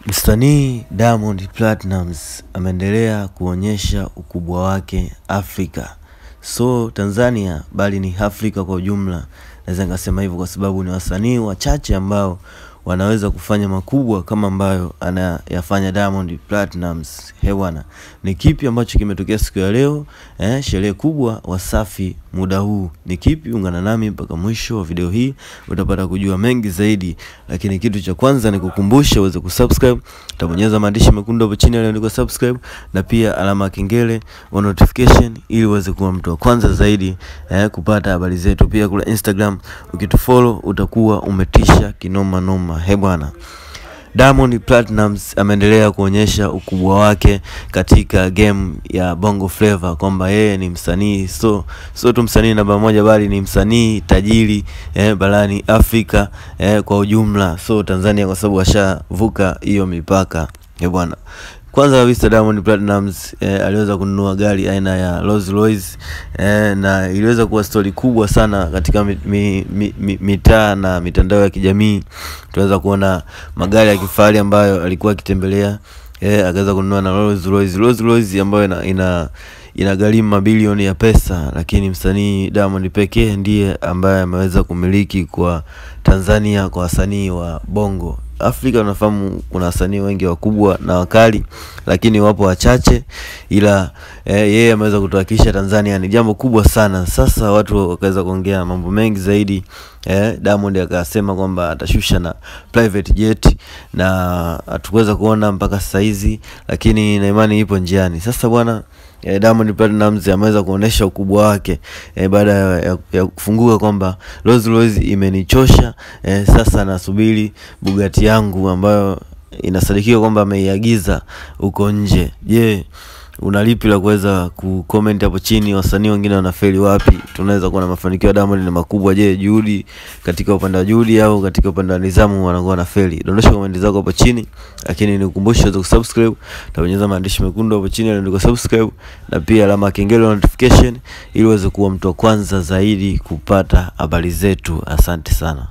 Msanii Diamond Platnumz ameendelea kuonyesha ukubwa wake Afrika. So Tanzania bali ni Afrika kwa ujumla. Naweza ngasema hivyo kwa sababu ni wasanii wachache ambao wanaweza kufanya makubwa kama ambayo anayafanya Diamond Platnumz. Bwana, ni kipi ambacho kimetokea siku ya leo? Sherehe kubwa Wasafi muda huu. Ni kipi? Ungana nami mpaka mwisho wa video hii utapata kujua mengi zaidi. Lakini kitu cha kwanza ni kukumbusha uweze kusubscribe. Utabonyeza maandishi mekundu hapo chini yaliyoandikwa subscribe na pia alama ya kengele wa notification ili uweze kuwa mtu wa kwanza zaidi kupata habari zetu. Pia kule Instagram ukitufollow utakuwa umetisha kinoma noma. Bwana, Diamond Platnumz ameendelea kuonyesha ukubwa wake katika game ya Bongo Flava, kwamba yeye ni msanii sio tu msanii namba moja bali ni msanii tajiri barani Afrika kwa ujumla. So Tanzania kwa sababu ashavuka hiyo mipaka. Bwana, kwanza kabisa Diamond Platnumz aliweza kununua gari aina ya Rolls Royce na iliweza kuwa story kubwa sana katika mitaa na mitandao ya kijamii. Tunaweza kuona magari ya kifahari ambayo alikuwa akitembelea, akaweza kununua na Rolls Royce ambayo inagharimu mabilioni ya pesa, lakini msanii Diamond pekee ndiye ambaye ameweza kumiliki kwa Tanzania kwa wasanii wa Bongo Afrika. Unafahamu kuna wasanii wengi wakubwa na wakali, lakini wapo wachache, ila yeye ameweza kutuhakikisha Tanzania ni jambo kubwa sana. Sasa watu wakaweza kuongea mambo mengi zaidi. Diamond akasema kwamba atashusha na private jet na hatuweza kuona mpaka sasa hizi, lakini na imani ipo njiani. Sasa bwana, Diamond Platnumz ameweza kuonesha ukubwa wake baada ya kufunguka kwamba Rolls Royce imenichosha, sasa nasubiri Bugatti yangu ambayo inasadikiwa kwamba ameiagiza huko nje. Je, unalipi la kuweza kucomment hapo chini? Wasanii wengine wanafeli wapi? Tunaweza kuona mafanikio ya Diamond ni makubwa. Je, juhudi katika upande wa juhudi au katika upande wa nidhamu wanakuwa wanafeli? Dondosha comment zako hapo chini, lakini nikukumbushe uweze kusubscribe. Tabonyeza maandishi mekundu hapo chini yaliyoandikwa subscribe na pia alama ya kengele notification ili uweze kuwa mtu wa kwanza zaidi kupata habari zetu. Asante sana.